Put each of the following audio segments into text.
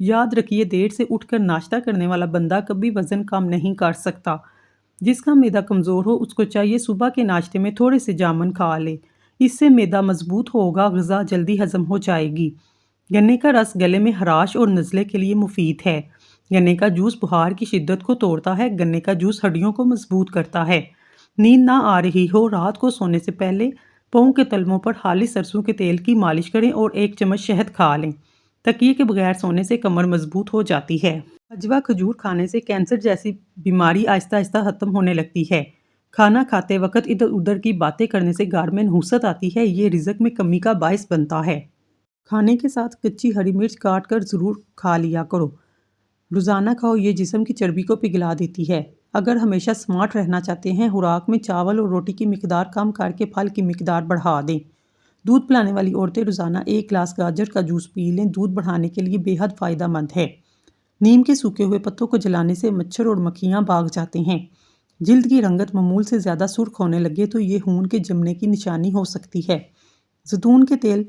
یاد رکھیے دیر سے اٹھ کر ناشتہ کرنے والا بندہ کبھی وزن کم نہیں کر سکتا۔ جس کا معدہ کمزور ہو اس کو چاہیے صبح کے ناشتے میں تھوڑے سے جامن کھا لے۔ اس سے معدہ مضبوط ہوگا، غذا جلدی ہضم ہو جائے گی۔ گنے کا رس گلے میں خراش اور نزلے کے لیے مفید ہے۔ گنے کا جوس بخار کی شدت کو توڑتا ہے۔ گنے کا جوس ہڈیوں کو مضبوط کرتا ہے۔ نیند نہ آ رہی ہو، رات کو سونے سے پہلے پاؤں کے تلووں پر خالص سرسوں کے تیل کی مالش کریں اور 1 چمچ شہد کھا لیں۔ تکیے کے بغیر سونے سے کمر مضبوط ہو جاتی ہے۔ عجوا کھجور کھانے سے کینسر جیسی بیماری آہستہ آہستہ ختم ہونے لگتی ہے۔ کھانا کھاتے وقت ادھر ادھر کی باتیں کرنے سے گھر میں نحوست آتی ہے، یہ رزق میں کمی کا باعث بنتا ہے۔ کھانے کے ساتھ کچی ہری مرچ کاٹ کر ضرور کھا لیا کرو۔ روزانہ کھاؤ، یہ جسم کی چربی کو پگھلا دیتی ہے۔ اگر ہمیشہ سمارٹ رہنا چاہتے ہیں، خوراک میں چاول اور روٹی کی مقدار کم کر کے پھل کی مقدار بڑھا دیں۔ دودھ پلانے والی عورتیں روزانہ 1 گلاس گاجر کا جوس پی لیں، دودھ بڑھانے کے لیے بے حد فائدہ مند ہے۔ نیم کے سوکھے ہوئے پتوں کو جلانے سے مچھر اور مکھیاں بھاگ جاتے ہیں۔ جلد کی رنگت معمول سے زیادہ سرخ ہونے لگے تو یہ خون کے جمنے کی نشانی ہو سکتی ہے۔ زیتون کے تیل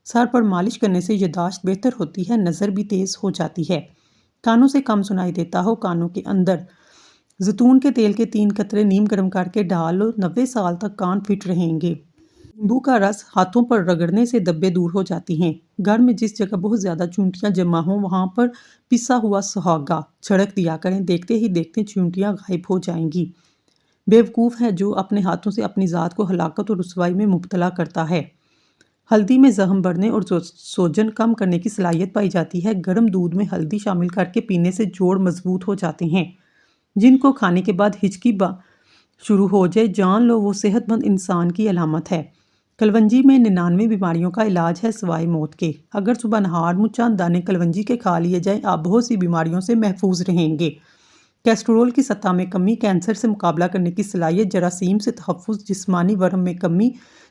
سر پر مالش کرنے سے یادداشت بہتر ہوتی ہے، نظر بھی تیز ہو جاتی ہے۔ کانوں سے کم سنائی دیتا ہو، کانوں کے اندر زیتون کے تیل کے 3 قطرے نیم گرم کر کے ڈال لو، 90 سال تک کان فٹ رہیں گے۔ نیمبو کا رس ہاتھوں پر رگڑنے سے دبے دور ہو جاتی ہیں۔ گھر میں جس جگہ بہت زیادہ چونٹیاں جمع ہوں وہاں پر پسا ہوا سہاگا چھڑک دیا کریں، دیکھتے ہی دیکھتے چونٹیاں غائب ہو جائیں گی۔ بیوقوف ہے جو اپنے ہاتھوں سے اپنی ذات کو ہلاکت اور رسوائی میں مبتلا کرتا ہے۔ ہلدی میں زخم بڑھنے اور سوجن کم کرنے کی صلاحیت پائی جاتی ہے۔ گرم دودھ میں ہلدی شامل کر کے پینے سے جوڑ مضبوط ہو جاتے ہیں۔ جن کو کھانے کے بعد ہچکی شروع ہو جائے، جان لو وہ صحت مند انسان کی علامت ہے۔ کلونجی میں 99 بیماریوں کا علاج ہے سوائے موت کے۔ اگر صبح نہار میں چند دانے کلونجی کے کھا لیے جائیں، آپ بہت سی بیماریوں سے محفوظ رہیں گے۔ کیسٹرول کی سطح میں کمی، کینسر سے مقابلہ کرنے کی صلاحیت، جراثیم سے تحفظ، جسمانی ورم میں کمی،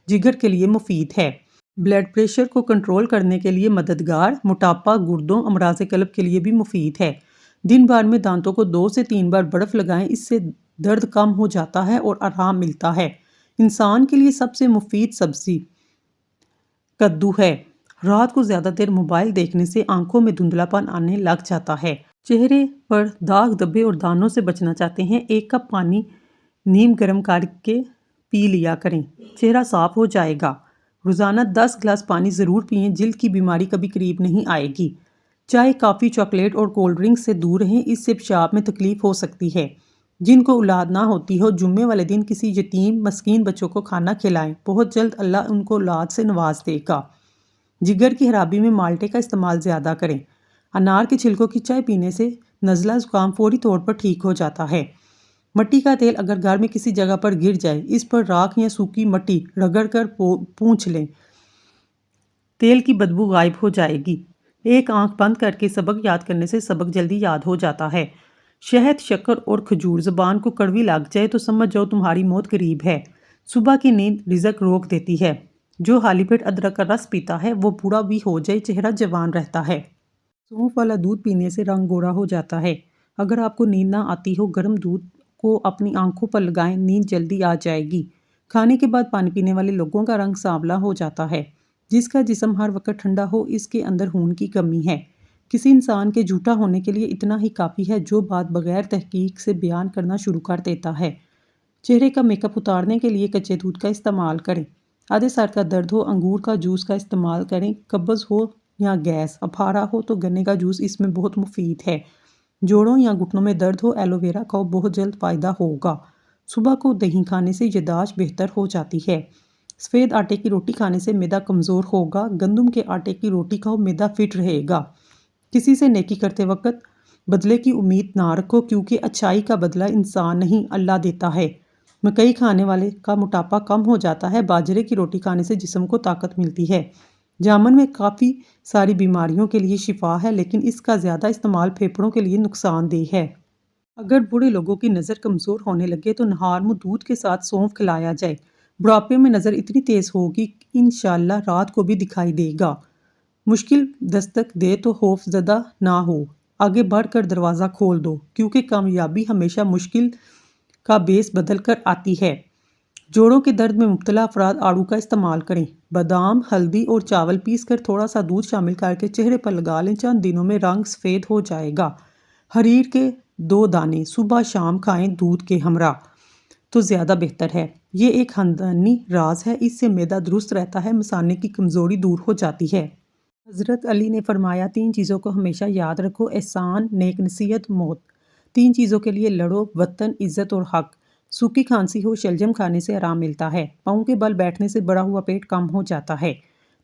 جگر کے لیے مفید ہے۔ بلڈ پریشر کو کنٹرول کرنے کے لیے مددگار، موٹاپا، گردوں، امراض قلب کے لیے بھی مفید ہے۔ دن بھر میں دانتوں کو 2 سے 3 بار برف لگائیں، اس سے درد کم ہو جاتا ہے اور آرام ملتا ہے۔ انسان کے لیے سب سے مفید سبزی کدو ہے۔ رات کو زیادہ دیر موبائل دیکھنے سے آنکھوں میں دھندلا پن آنے لگ جاتا ہے۔ چہرے پر داغ دھبے اور دانوں سے بچنا چاہتے ہیں، 1 کپ پانی نیم گرم کر کے پی لیا کریں، چہرہ صاف ہو جائے گا۔ روزانہ 10 گلاس پانی ضرور پئیں، جلد کی بیماری کبھی قریب نہیں آئے گی۔ چائے، کافی، چاکلیٹ اور کولڈ ڈرنک سے دور رہیں، اس سے پیشاب میں تکلیف ہو سکتی ہے۔ جن کو اولاد نہ ہوتی ہو، جمعے والے دن کسی یتیم مسکین بچوں کو کھانا کھلائیں، بہت جلد اللہ ان کو اولاد سے نواز دے گا۔ جگر کی خرابی میں مالٹے کا استعمال زیادہ کریں۔ انار کے چھلکوں کی چائے پینے سے نزلہ زکام فوری طور پر ٹھیک ہو جاتا ہے۔ مٹی کا تیل اگر گھر میں کسی جگہ پر گر جائے، اس پر راکھ یا سوکھی مٹی رگڑ کر پونچھ لیں، تیل کی بدبو غائب ہو جائے گی۔ ایک آنکھ بند کر کے سبق یاد کرنے سے سبق جلدی یاد ہو جاتا ہے۔ شہد، شکر اور کھجور زبان کو کڑوی لگ جائے تو سمجھ جاؤ تمہاری موت قریب ہے۔ صبح کی نیند رزق روک دیتی ہے۔ جو خالی پیٹ ادرک کا رس پیتا ہے وہ بوڑھا بھی ہو جائے چہرہ جوان رہتا ہے۔ سونف والا دودھ پینے سے رنگ گورا ہو جاتا ہے۔ اگر آپ کو نیند نہ آتی ہو، گرم دودھ کو اپنی آنکھوں پر لگائیں، نیند جلدی آ جائے گی۔ کھانے کے بعد پانی پینے والے لوگوں کا رنگ سانولا ہو جاتا ہے۔ جس کا جسم ہر وقت ٹھنڈا ہو، اس کے اندر خون کی کمی ہے۔ کسی انسان کے جھوٹا ہونے کے لیے اتنا ہی کافی ہے جو بات بغیر تحقیق سے بیان کرنا شروع کر دیتا ہے۔ چہرے کا میک اپ اتارنے کے لیے کچے دودھ کا استعمال کریں۔ آدھے سر کا درد ہو، انگور کا جوس کا استعمال کریں۔ قبض ہو یا گیس، اپھارا ہو تو گنے کا جوس اس میں بہت مفید ہے۔ جوڑوں یا گھٹنوں میں درد ہو، ایلو ویرا کھاؤ، بہت جلد فائدہ ہوگا۔ صبح کو دہی کھانے سے یادداشت بہتر ہو جاتی ہے۔ سفید آٹے کی روٹی کھانے سے معدہ کمزور ہوگا، گندم کے آٹے کی روٹی کھاؤ، معدہ فٹ رہے گا۔ کسی سے نیکی کرتے وقت بدلے کی امید نہ رکھو، کیونکہ اچھائی کا بدلہ انسان نہیں اللہ دیتا ہے۔ مکئی کھانے والے کا موٹاپا کم ہو جاتا ہے، باجرے کی روٹی کھانے سے جسم کو طاقت ملتی ہے۔ جامن میں کافی ساری بیماریوں کے لیے شفا ہے، لیکن اس کا زیادہ استعمال پھیپھڑوں کے لیے نقصان دہ ہے۔ اگر بوڑھے لوگوں کی نظر کمزور ہونے لگے تو نہار میں دودھ کے ساتھ سونف کھلایا جائے۔ بڑھاپے میں نظر اتنی تیز ہوگی کہ انشاءاللہ رات کو بھی دکھائی دے گا۔ مشکل دستک دے تو خوف زدہ نہ ہو، آگے بڑھ کر دروازہ کھول دو، کیونکہ کامیابی ہمیشہ مشکل کا بیس بدل کر آتی ہے۔ جوڑوں کے درد میں مبتلا افراد آڑو کا استعمال کریں۔ بادام، ہلدی اور چاول پیس کر تھوڑا سا دودھ شامل کر کے چہرے پر لگا لیں، چند دنوں میں رنگ سفید ہو جائے گا۔ حریر کے 2 دانے صبح شام کھائیں دودھ کے ہمراہ تو زیادہ بہتر ہے۔ یہ ایک خاندانی راز ہے، اس سے معدہ درست رہتا ہے، مثانے کی کمزوری دور ہو جاتی ہے۔ حضرت علی نے فرمایا 3 چیزوں کو ہمیشہ یاد رکھو: احسان، نیک نصیحت، موت۔ 3 چیزوں کے لیے لڑو: وطن، عزت اور حق۔ سوکھی کھانسی ہو، شلجم کھانے سے آرام ملتا ہے۔ پاؤں کے بل بیٹھنے سے بڑا ہوا پیٹ کم ہو جاتا ہے۔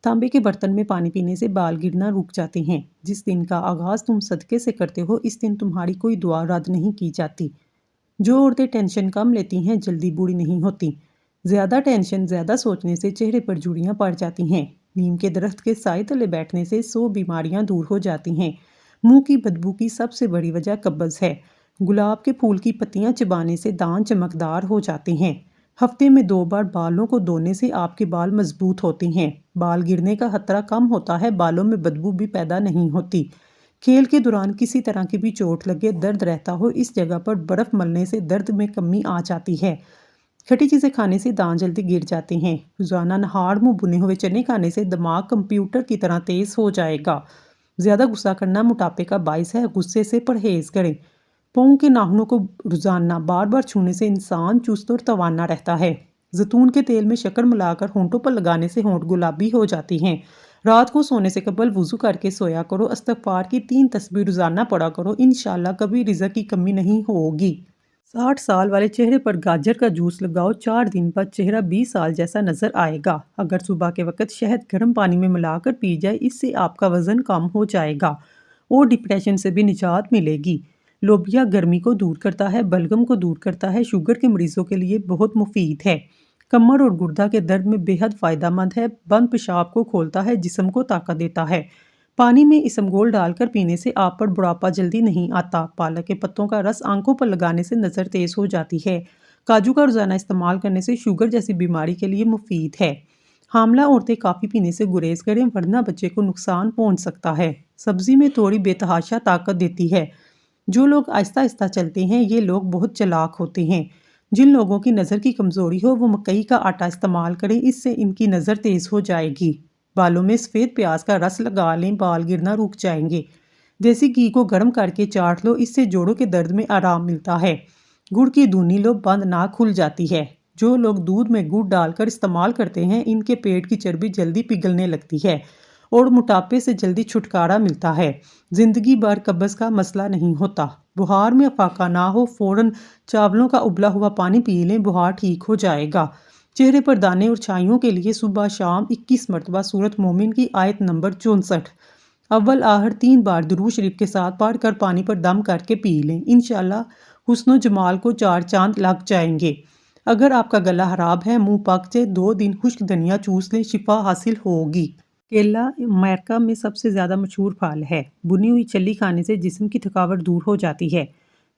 تانبے کے برتن میں پانی پینے سے بال گرنا رک جاتے ہیں۔ جس دن کا آغاز تم صدقے سے کرتے ہو، اس دن تمہاری کوئی دعا رد نہیں کی جاتی۔ جو عورتیں ٹینشن کم لیتی ہیں جلدی بوڑھی نہیں ہوتی۔ زیادہ ٹینشن، زیادہ سوچنے سے چہرے پر جھریاں پڑ جاتی ہیں۔ نیم کے درخت کے سائے تلے بیٹھنے سے 100 بیماریاں دور ہو جاتی ہیں۔ منہ کی بدبو کی سب سے بڑی وجہ قبض ہے۔ گلاب کے پھول کی پتیاں چبانے سے دانت چمکدار ہو جاتے ہیں۔ ہفتے میں 2 بار بالوں کو دھونے سے آپ کے بال مضبوط ہوتے ہیں۔ بال گرنے کا خطرہ کم ہوتا ہے، بالوں میں بدبو بھی پیدا نہیں ہوتی۔ کھیل کے دوران کسی طرح کی بھی چوٹ لگے، درد رہتا ہو، اس جگہ پر برف ملنے سے درد میں کمی آ جاتی ہے۔ کھٹی چیزیں کھانے سے دانت جلدی گر جاتے ہیں۔ روزانہ نہار منہ بنے ہوئے چنے کھانے سے دماغ کمپیوٹر کی طرح تیز ہو جائے گا۔ زیادہ غصہ کرنا موٹاپے کا باعث ہے، غصے سے پرہیز کریں۔ پاؤں کے ناخنوں کو روزانہ بار بار چھونے سے انسان چست اور توانا رہتا ہے۔ زیتون کے تیل میں شکر ملا کر ہونٹوں پر لگانے سے ہونٹ گلابی ہو جاتی ہیں۔ رات کو سونے سے قبل وضو کر کے سویا کرو، استغفار کی 3 تسبیح روزانہ پڑھا کرو، انشاءاللہ کبھی رزق کی کمی نہیں ہوگی۔ 60 سال والے چہرے پر گاجر کا جوس لگاؤ، 4 دن بعد چہرہ 20 سال جیسا نظر آئے گا۔ اگر صبح کے وقت شہد گرم پانی میں ملا کر پی جائے، اس سے آپ کا وزن کم ہو جائے گا اور ڈپریشن سے بھی نجات ملے گی۔ لوبیا گرمی کو دور کرتا ہے، بلغم کو دور کرتا ہے، شوگر کے مریضوں کے لیے بہت مفید ہے۔ کمر اور گردہ کے درد میں بے حد فائدہ مند ہے، بند پیشاب کو کھولتا ہے، جسم کو طاقت دیتا ہے۔ پانی میں اسمگول ڈال کر پینے سے آپ پر بڑھاپا جلدی نہیں آتا۔ پالک کے پتوں کا رس آنکھوں پر لگانے سے نظر تیز ہو جاتی ہے۔ کاجو کا روزانہ استعمال کرنے سے شوگر جیسی بیماری کے لیے مفید ہے۔ حاملہ عورتیں کافی پینے سے گریز کریں، ورنہ بچے کو نقصان پہنچ سکتا ہے۔ سبزی میں توری بے تحاشا طاقت دیتی ہے۔ جو لوگ آہستہ آہستہ چلتے ہیں، یہ لوگ بہت چالاک ہوتے ہیں۔ جن لوگوں کی نظر کی کمزوری ہو، وہ مکئی کا آٹا استعمال کریں، اس سے ان کی نظر تیز ہو جائے گی۔ بالوں میں سفید پیاز کا رس لگا لیں، بال گرنا رک جائیں گے۔ دیسی گھی کو گرم کر کے چاٹ لو، اس سے جوڑوں کے درد میں آرام ملتا ہے۔ گڑ کی دھونی لو، بند ناک کھل جاتی ہے۔ جو لوگ دودھ میں گڑ ڈال کر استعمال کرتے ہیں، ان کے پیٹ کی چربی جلدی پگھلنے لگتی ہے اور موٹاپے سے جلدی چھٹکارا ملتا ہے۔ زندگی بھر قبض کا مسئلہ نہیں ہوتا۔ بخار میں افاقہ نہ ہو، فوراً چاولوں کا ابلا ہوا پانی پی لیں، بخار ٹھیک ہو جائے گا۔ چہرے پر دانے اور چھائیوں کے لیے صبح شام 21 مرتبہ سورۃ مومن کی آیت نمبر 64 اول آخر 3 بار درود شریف کے ساتھ پڑھ کر پانی پر دم کر کے پی لیں، انشاءاللہ حسن و جمال کو 4 چاند لگ جائیں گے۔ اگر آپ کا گلا خراب ہے، منہ پک جائے، 2 دن خشک دھنیا چوس لیں، شفا حاصل ہوگی۔ کیلا امریکہ میں سب سے زیادہ مشہور پھل ہے۔ بنی ہوئی چلی کھانے سے جسم کی تھکاوٹ دور ہو جاتی ہے۔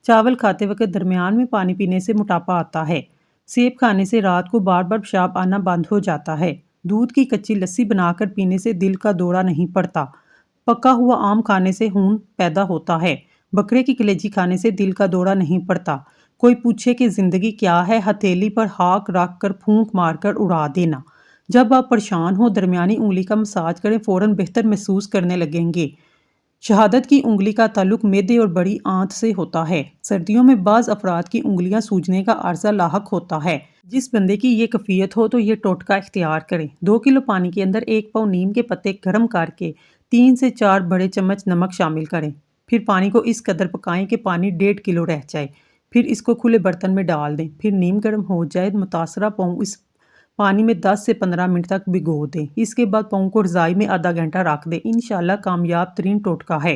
چاول کھاتے وقت درمیان میں پانی پینے سے موٹاپا آتا ہے۔ سیب کھانے سے رات کو بار بار پیشاب آنا بند ہو جاتا ہے۔ دودھ کی کچی لسی بنا کر پینے سے دل کا دورہ نہیں پڑتا۔ پکا ہوا آم کھانے سے خون پیدا ہوتا ہے۔ بکرے کی کلیجی کھانے سے دل کا دورہ نہیں پڑتا۔ کوئی پوچھے کہ زندگی کیا ہے، ہتھیلی پر ہاتھ رکھ کر پھونک مار کر اڑا دینا۔ جب آپ پریشان ہو، درمیانی انگلی کا مساج کریں، فوراً بہتر محسوس کرنے لگیں گے۔ شہادت کی انگلی کا تعلق معدے اور بڑی آنت سے ہوتا ہے۔ سردیوں میں بعض افراد کی انگلیاں سوجنے کا عارضہ لاحق ہوتا ہے۔ جس بندے کی یہ کیفیت ہو تو یہ ٹوٹکا اختیار کریں۔ 2 کلو پانی کے اندر 1 پاؤ نیم کے پتے گرم کر کے 3 سے 4 بڑے چمچ نمک شامل کریں۔ پھر پانی کو اس قدر پکائیں کہ پانی 1.5 کلو رہ جائے۔ پھر اس کو کھلے برتن میں ڈال دیں۔ پھر نیم گرم ہو جائے، متاثرہ پاؤں اس پانی میں 10 سے 15 منٹ تک بھگو دیں۔ اس کے بعد پاؤں کو رضائی میں آدھا گھنٹہ رکھ دیں۔ انشاءاللہ کامیاب ترین ٹوٹکا ہے۔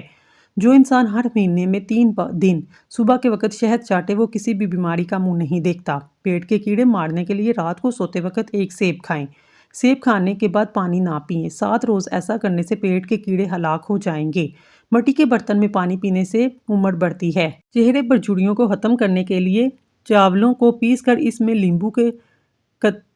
جو انسان ہر مہینے میں 3 دن صبح کے وقت شہد چاٹے، وہ کسی بھی بیماری کا منہ نہیں دیکھتا۔ پیٹ کے کیڑے مارنے کے لیے رات کو سوتے وقت 1 سیب کھائیں۔ سیب کھانے کے بعد پانی نہ پئیں۔ 7 روز ایسا کرنے سے پیٹ کے کیڑے ہلاک ہو جائیں گے۔ مٹی کے برتن میں پانی پینے سے عمر بڑھتی ہے۔ چہرے پر جھریوں کو ختم کرنے کے لیے چاولوں کو پیس کر اس میں لیمبو کے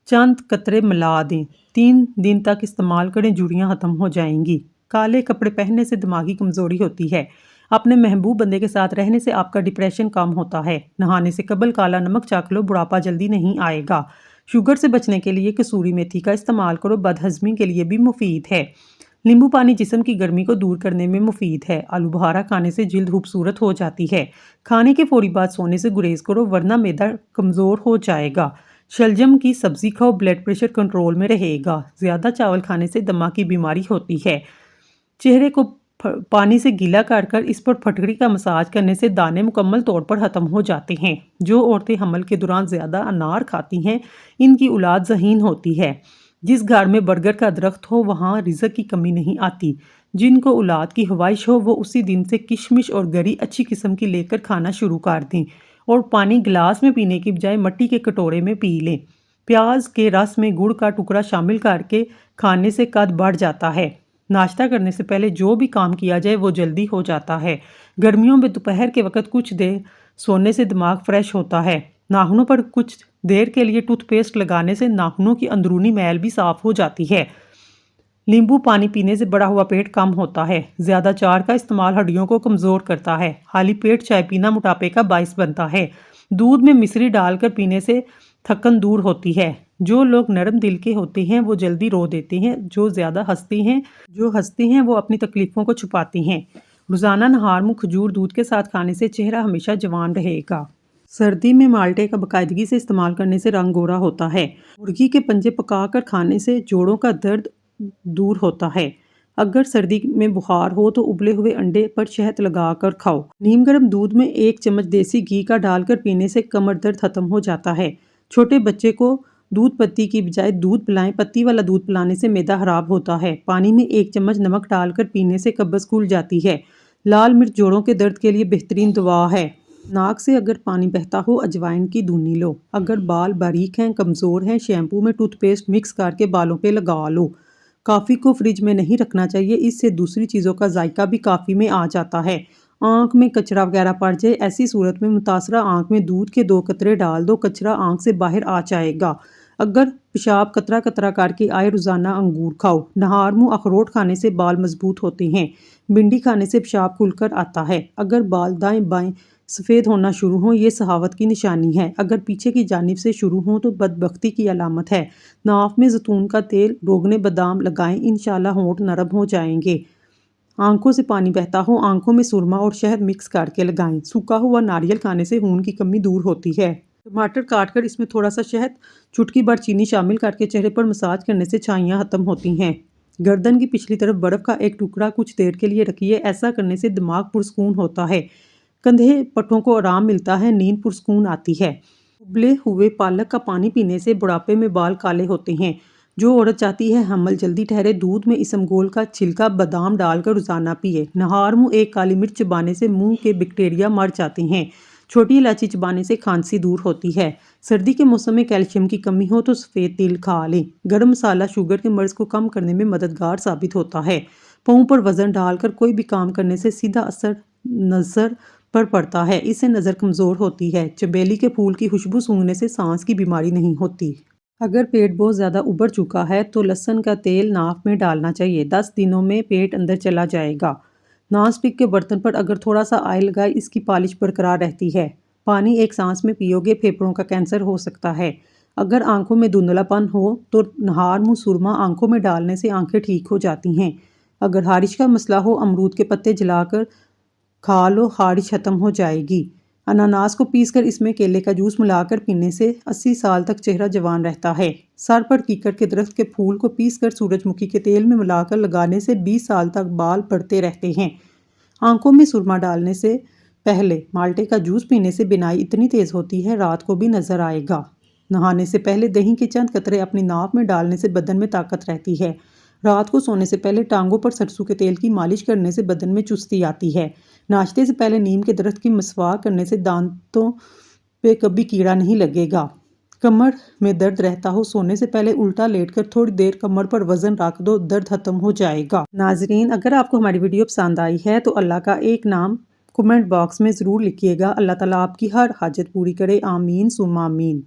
چند قطرے ملا دیں۔ 3 دن تک استعمال کریں، جھریاں ختم ہو جائیں گی۔ کالے کپڑے پہننے سے دماغی کمزوری ہوتی ہے۔ اپنے محبوب بندے کے ساتھ رہنے سے آپ کا ڈپریشن کم ہوتا ہے۔ نہانے سے قبل کالا نمک چاک لو، بڑھاپا جلدی نہیں آئے گا۔ شوگر سے بچنے کے لیے کسوری میتھی کا استعمال کرو، بدہضمی کے لیے بھی مفید ہے۔ لیمبو پانی جسم کی گرمی کو دور کرنے میں مفید ہے۔ آلو بخارا کھانے سے جلد خوبصورت ہو جاتی ہے۔ کھانے کے فوری بعد سونے سے گریز کرو ورنہ معدہ کمزور ہو جائے گا۔ شلجم کی سبزی کھاؤ، بلڈ پریشر کنٹرول میں رہے گا۔ زیادہ چاول کھانے سے دمہ کی بیماری ہوتی ہے۔ چہرے کو پانی سے گیلا کر کر اس پر پھٹکڑی کا مساج کرنے سے دانے مکمل طور پر ختم ہو جاتے ہیں۔ جو عورتیں حمل کے دوران زیادہ انار کھاتی ہیں ان کی اولاد ذہین ہوتی ہے۔ جس گھر میں برگر کا درخت ہو وہاں رزق کی کمی نہیں آتی۔ جن کو اولاد کی خواہش ہو وہ اسی دن سے کشمش اور گری اچھی قسم کی لے کر کھانا شروع کر دیں اور پانی گلاس میں پینے کی بجائے مٹی کے کٹورے میں پی لیں۔ پیاز کے رس میں گڑ کا ٹکڑا شامل کر کے کھانے سے قد بڑھ جاتا ہے۔ ناشتہ کرنے سے پہلے جو بھی کام کیا جائے وہ جلدی ہو جاتا ہے۔ گرمیوں میں دوپہر کے وقت کچھ دیر سونے سے دماغ فریش ہوتا ہے۔ ناخنوں پر کچھ دیر کے لیے ٹوتھ پیسٹ لگانے سے ناخنوں کی اندرونی میل بھی صاف ہو جاتی ہے۔ لیمبو پانی پینے سے بڑھا ہوا پیٹ کم ہوتا ہے۔ زیادہ چار کا استعمال ہڈیوں کو کمزور کرتا ہے۔ خالی پیٹ چائے پینا موٹاپے کا باعث بنتا ہے۔ دودھ میں مصری ڈال کر پینے سے تھکن دور ہوتی ہے۔ جو لوگ نرم دل کے ہوتے ہیں وہ جلدی رو دیتے ہیں۔ جو ہنستے ہیں وہ اپنی تکلیفوں کو چھپاتے ہیں۔ روزانہ نہار منہ کھجور دودھ کے ساتھ کھانے سے چہرہ ہمیشہ جوان رہے گا۔ سردی میں مالٹے کا باقاعدگی سے استعمال کرنے سے رنگ گورا ہوتا ہے۔ مرغی کے پنجے پکا کر کھانے سے جوڑوں کا درد دور ہوتا ہے۔ اگر سردی میں بخار ہو تو ابلے ہوئے انڈے پر شہد لگا کر کھاؤ۔ نیم گرم دودھ میں 1 چمچ دیسی گھی کا ڈال کر پینے سے کمر درد ختم ہو جاتا ہے۔ چھوٹے بچے کو دودھ پتی کی بجائے دودھ پلائیں۔ پتی والا دودھ پلانے سے معدہ خراب ہوتا ہے۔ پانی میں 1 چمچ نمک ڈال کر پینے سے قبض کھل جاتی ہے۔ لال مرچ جوڑوں کے درد کے لیے بہترین دوا ہے۔ ناک سے اگر پانی بہتا ہو اجوائن کی دونی لو۔ اگر بال باریک ہیں کمزور ہیں شیمپو میں ٹوتھ پیسٹ مکس کر کے بالوں پہ لگا لو۔ کافی کو فریج میں نہیں رکھنا چاہیے، اس سے دوسری چیزوں کا ذائقہ بھی کافی میں آ جاتا ہے۔ آنکھ میں کچرا وغیرہ پڑ جائے ایسی صورت میں متاثرہ آنکھ میں دودھ کے 2 قطرے ڈال دو، کچرا آنکھ سے باہر آ جائے گا۔ اگر پیشاب قطرہ قطرہ کر کے آئے روزانہ انگور کھاؤ۔ نہار منہ اخروٹ کھانے سے بال مضبوط ہوتے ہیں۔ بھنڈی کھانے سے پیشاب کھل کر آتا ہے۔ اگر بال دائیں بائیں سفید ہونا شروع ہوں یہ صحاوت کی نشانی ہے۔ اگر پیچھے کی جانب سے شروع ہوں تو بدبختی کی علامت ہے۔ ناف میں زیتون کا تیل روغن بادام لگائیں، انشاءاللہ ہونٹ نرم ہو جائیں گے۔ آنکھوں سے پانی بہتا ہو آنکھوں میں سرما اور شہد مکس کر کے لگائیں۔ سوکھا ہوا ناریل کھانے سے خون کی کمی دور ہوتی ہے۔ ٹماٹر کاٹ کر اس میں تھوڑا سا شہد، چٹکی بھر چینی شامل کر کے چہرے پر مساج کرنے سے چھائیاں ختم ہوتی ہیں۔ گردن کی پچھلی طرف برف کا ایک ٹکڑا کچھ دیر کے لیے رکھیے، ایسا کرنے سے دماغ پرسکون ہوتا ہے۔ کندھے پٹھوں کو آرام ملتا ہے، نیند پرسکون آتی ہے۔ ابلے ہوئے پالک کا پانی پینے سے بڑھاپے میں بال کالے ہوتے ہیں۔ جو عورت چاہتی ہے حمل جلدی ٹھہرے دودھ میں اسمگول کا چھلکا بادام ڈال کر روزانہ پیے۔ نہار منہ 1 کالی مرچ چبانے سے منہ کے بیکٹیریا مر جاتے ہیں۔ چھوٹی الائچی چبانے سے کھانسی دور ہوتی ہے۔ سردی کے موسم میں کیلشیم کی کمی ہو تو سفید تل کھا لیں۔ گرم مسالہ شوگر کے مرض کو کم کرنے میں مددگار ثابت ہوتا ہے۔ پاؤں پر وزن ڈال کر کوئی بھی کام کرنے سے سیدھا اثر نظر پر پڑتا ہے، اس سے نظر کمزور ہوتی ہے۔ چنبیلی کے پھول کی خوشبو سونگھنے سے سانس کی بیماری نہیں ہوتی۔ اگر پیٹ بہت زیادہ ابھر چکا ہے تو لہسن کا تیل ناف میں ڈالنا چاہیے، 10 دنوں میں پیٹ اندر چلا جائے گا۔ نان اسٹک کے برتن پر اگر تھوڑا سا آئل لگائے اس کی پالش برقرار رہتی ہے۔ پانی ایک سانس میں پیو گے پھیپھڑوں کا کینسر ہو سکتا ہے۔ اگر آنکھوں میں دھندلا پن ہو تو نہار منہ سرما آنکھوں میں ڈالنے سے آنکھیں ٹھیک ہو جاتی ہیں۔ اگر خارش کا مسئلہ ہو امرود کے پتے جلا کر کھا لو، خارش ختم ہو جائے گی۔ اناناس کو پیس کر اس میں کیلے کا جوس ملا کر پینے سے 80 سال تک چہرہ جوان رہتا ہے۔ سر پر کیکر کے درخت کے پھول کو پیس کر سورج مکھی کے تیل میں ملا کر لگانے سے 20 سال تک بال بڑھتے رہتے ہیں۔ آنکھوں میں سرما ڈالنے سے پہلے مالٹے کا جوس پینے سے بینائی اتنی تیز ہوتی ہے رات کو بھی نظر آئے گا۔ نہانے سے پہلے دہی کے چند قطرے اپنی ناف میں ڈالنے سے بدن میں طاقت رہتی ہے۔ رات کو سونے سے پہلے ٹانگوں پر سرسوں کے تیل کی مالش کرنے سے بدن میں چستی آتی ہے۔ ناشتے سے پہلے نیم کے درخت کی مسواک کرنے سے دانتوں پہ کبھی کیڑا نہیں لگے گا۔ کمر میں درد رہتا ہو سونے سے پہلے الٹا لیٹ کر تھوڑی دیر کمر پر وزن رکھ دو، درد ختم ہو جائے گا۔ ناظرین اگر آپ کو ہماری ویڈیو پسند آئی ہے تو اللہ کا ایک نام کمنٹ باکس میں ضرور لکھیے گا۔ اللہ تعالیٰ آپ کی ہر حاجت پوری کرے، آمین ثم آمین۔